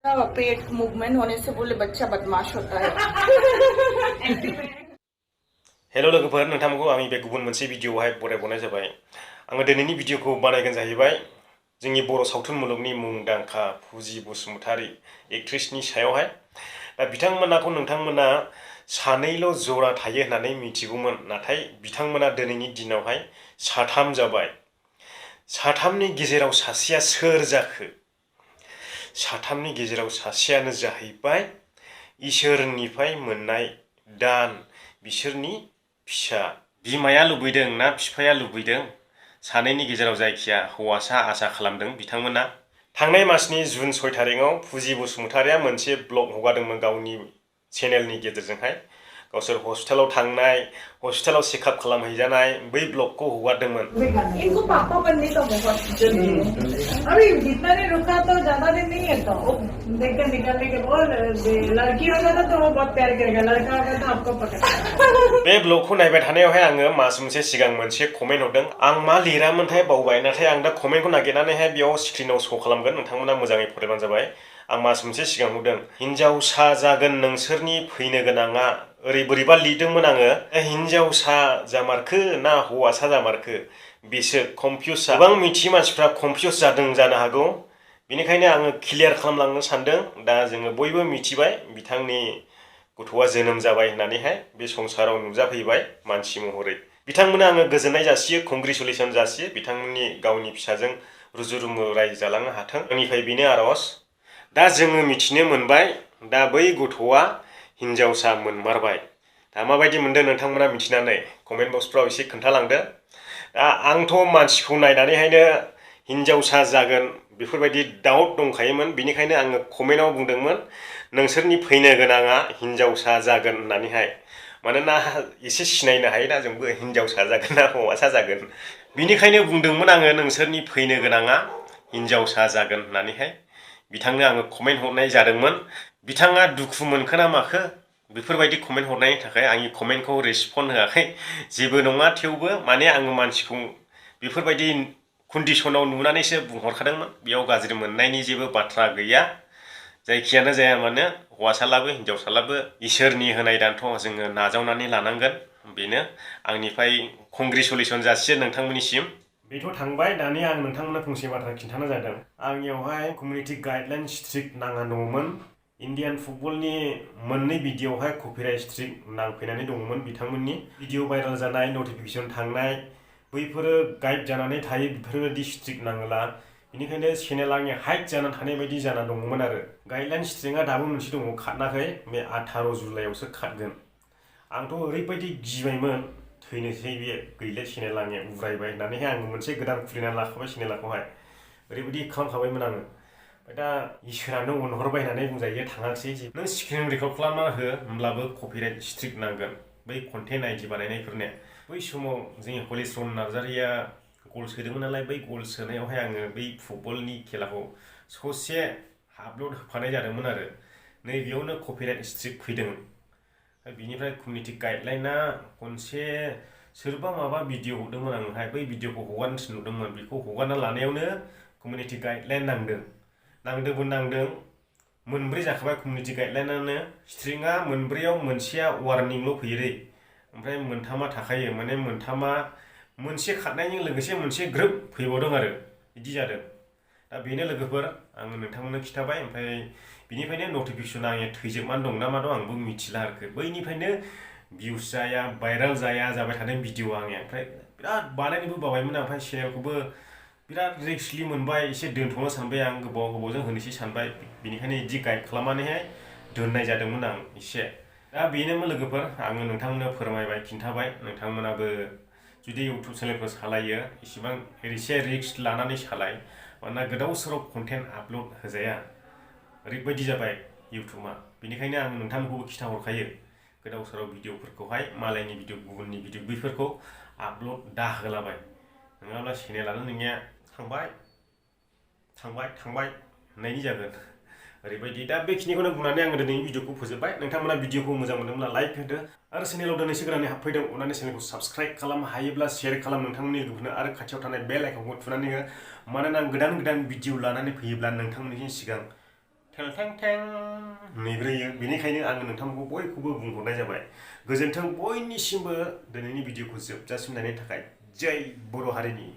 पेट मूवमेंट होने से बोले बच्चा बदमाश होता है। हेलो लोगोफोर नोंथांमोनखौ आंनि बे गुबुन मोनसे भिडिअआवहाय बरायबावनाय जाबाय। आङो दिनैनि भिडिअखौ बानायगोन जाहैबाय जोंनि बर' सावथुन मुलुगनि मुंदांखा फुजि बसुमतारी एक्ट्रेसनि सायावहाय। दा बिथांमोनाखौ नोंथांमोना सानैल' जरा थायो होननानै मिथिगौमोन, नाथाय बिथांमोना दिनैनि दिनावहाय साथाम जाबाय। साथामनि गेजेराव सासेया सोर जाखो? साथामनि गेजेराव सासेयानो जाहैबाय इसोरनिफ्राय मोननाय दान, बिसोरनि फिसा। बिमाया लुबैदों ना बिफाया लुबैदों? सानैनि गेजेराव जायखिया हौवासा आसा खालामदों बिथांमोना। थांनाय मासनि जुन 6 तारिखआव फुजि बसुमतारीया मोनसे ब्लग हगारदोंमोन गावनि चेनेलनि गेजेरजोंहाय। गावसोर हस्पिटालाव थांनाय, हस्पिटालाव चेकआप खालामहैजानाय बै ब्लगखौ हगारदोंमोन। इनको पापा बनने का बहुत जल्दी है। अभी जितना नहीं रुका तो ज्यादा दिन नहीं है, तो देखते निकलने के बाद लड़की होगा तो वो बहुत प्यार करेगा, लड़का होगा तो आपको पकड़। बे ब्लगखौ नायबाय थानायावहाय आङो मास मोनसे सिगां मोनसे कमेन्ट हरदों। आं मा लिरामोनथाय बावबाय, नाथाय आं दा कमेन्टखौ नागिरनानैहाय बेयाव स्क्रिनाव श' खालामगोन, नोंथांमोना मोजाङै फरायबानो जाबाय। आं मास मोनसे सिगां हरदों, हिनजावसा जागोन नोंसोरनि फैनो गोनाङा। ओरै बोरैबा लिरदोंमोन आङो, हिनजावसा जामारखो ना हौवासा जामारखो बेसो कनफिउस। गोबां मिथियै मानसिफ्रा कनफिउस जादों जानो हागौ, बेनिखायनो आङो क्लियार खालामलांनो सानदों। दा जोङो बयबो मिथिबाय बिथांनि गथ'आ जोनोम जाबाय होननानैहाय, बे संसाराव नुजाफैबाय मानसि महरै। बिथांमोननो आङो गोजोननाय जासियो, कंग्रेचुलेसन जासियो, बिथांमोननि गावनि फिसाजों रुजु रुमु रायजो जालांनो हाथों, आंनिफ्राय बेनो आर'ज। दा जोङो मिथिनो मोनबाय, दा बै गथ'आ हिनजावसा मोनमारबाय। दा माबायदि मोनदों नोंथांमोना मिथिनानै कमेन्ट बक्सफ्राव एसे खोन्थालांदो। दा आंथ' मानसिखौ नायनानैहायनो हिनजावसा जागोन बेफोरबायदि डाउट दंखायोमोन, बेनिखायनो आङो कमेन्टआव बुंदोंमोन नोंसोरनि फैनो गोनाङा हिनजावसा जागोन होननानैहाय। मानोना एसे सिनायनो हायोना जोंबो हिनजावसा जागोन ना हौवासा जागोन, बेनिखायनो बुंदोंमोन आङो नोंसोरनि फैनो गोनाङा हिनजावसा जागोन होननानैहाय। बिथांनो आङो कमेन्ट हरनाय जादोंमोन। बिथाङा दुखु मोनखो ना माखो बेफोरबायदि कमेन्ट हरनायनि थाखाय? आंनि कमेन्टखौ रेसपन्ड होआखै, जेबो नङा, थेवबो माने आङो मानसिखौ बेफोरबायदि कन्डिसनाव नुनानैसो बुंहरखादोंमोन, बेयाव गाज्रि मोननायनि जेबो बाथ्रा गैया। जायखियानो जाया मानो, हौवासालाबो हिनजावसालाबो इसोरनि होनाय दानथ' जोङो नाजावनानै लानांगोन, बेनो आंनिफ्राय कंग्रेचुलेसन जासियो नोंथांमोननिसिम। बेथ' थांबाय, दानिया आं नोंथांमोननो फंसे बाथ्रा खिन्थानो जादों। आंनियावहाय कमिउनिटि गाइडलाइन स्ट्रिक नांना दङमोन। इन्डियान फुटबलनि मोननै भिडिअआवहाय कपिराइट स्ट्रिक नांफैनानै दङमोन बिथांमोननि। भिडिअ भाइरेल जानाय, नटिफिकेसन थांनाय, बैफोरो गाइड जानानै थायो, बेफोरबायदि स्ट्रिक नाङोला। बेनिखायनो चेनेला आंनि हाइड जानानै थानाय बायदि जाना दङमोन आरो। गाइडलाइन स्ट्रिकआ दाबो मोनसे दङ, खारनाखै, बे 18 जुलाइआवसो खारगोन। आंथ' ओरैबायदि गिबायमोन, थैनोसै बे गैले चेनेल आंनिया उरायबाय होननानैहाय आङो मोनसे गोदान खुलिनानै लाखाबाय चेनेलखौहाय। ओरैबायदि खालामखाबायमोन आङो। ओमफ्राय दा इसोरानो अनहरबाय होननानै बुंजायो, थाङाखिसै। नों स्क्रिन रेकर्ड खालामना हो, होमब्लाबो कपिराइट स्ट्रिक नांगोन बै कन्टेन्ट आइडि बानायनायफोरनो। बै समाव जोंनि हलिचरन नार्जारिया गल सोदोंमोन नालाय, बै गल सोनायावहाय आङो बै फुटबलनि खेलाखौ ससे आपल'ड होफानाय जादोंमोन आरो। नैबेयावनो कपिराइट स्ट्रिक फैदों। बिनिफ्राय कमिउनिटि गाइडलाइना खनसे सोरबा माबा भिडिअ हरदोंमोन आंनोहाय, बै भिडिअखौ हगारनो थिनहरदोंमोन, बेखौ हगारना लानायावनो कमिउनिटि गाइडलाइन नांदों। नांदों, मोनब्रै जाखाबाय कमिउनिटि गाइडलाइनानो। स्ट्रिकआ मोनब्रैयाव मोनसेया वार्निंल' फैयो दै, ओमफ्राय मोनथामा थाखायो, माने मोनथामा मोनसे खारनायजों लोगोसे मोनसे ग्रोब फैबावदों आरो, बिदि जादों। दा बेनो लोगोफोर, आङो नोंथांमोननो खिन्थाबाय। ओमफ्राय बिनिफ्रायनो नटिफिकेसना आंनिया थैजोबनानै दं ना मा दं आंबो मिथिला आरोखि। बैनिफ्रायनो भिउस जाया, भाइरेल जाबाय थादों भिडिअआ आंनिया। ओमफ्राय बिराद बानायनोबो बाबायमोन आं, ओमफ्राय चेनेलखौबो बिराद रिस्कलि मोनबाय, एसे दोनथ'नो सानबाय आं, गोबावजों होनोसै सानबाय। बेनिखायनो बिदि गाइड खालामनानैहाय दोननाय जादोंमोन आं एसे। दा बेनोमोन लोगोफोर, आङो नोंथांमोननो फोरमायबाय, खिन्थाबाय। नोंथांमोनाबो जुदि इउटुब चेनेलफोर सालायो, इसेबां एसे रिस्क लानानै सालाय, मानोना गोदाव सोराव कन्टेन्ट आपल'ड होजाया, ओरैबायदि जाबाय इउटुबआ। बेनिखायनो आं नोंथांमोनखौबो खिन्थाहरखायो, गोदाव सोराव भिडिअफोरखौहाय, मालायनि भिडिअ, गुबुननि भिडिअ, बैफोरखौ आपल'ड दा होलाबाय, नङाब्ला चेनेलानो नोंनिया थांबाय होननायनि जागोन। ओरैबायदि। दा बेखिनिखौनो बुंनानै आङो दिनैनि भिडिअखौ फोजोबबाय। नोंथांमोना भिडिअखौ मोजां मोनदोंब्ला लाइक होदो, आरो चेनेलाव दिनैसो गोदानै हाबफैदों, अननानै चेनेलखौ साबस्क्राइब खालाम, हायोब्ला शेयार खालाम नोंथांमोननि लोगोफोरनो, आरो खाथियाव थानाय बेल आइकनखौ थुनानै हो, मानोना आं गोदान भिडिअ लानानै फैयोब्ला नोंथांमोननि सिगां थें थें थें नैब्रैयो बेनिखायनो आङो नोंथांखौ बयखौबो बुंहरनाय जाबाय गोजोन्थों बयनिसिमबो दिनैनि भिडिअखौ जोबजासिम नायनायनि थाखाय जय बर' हारिनि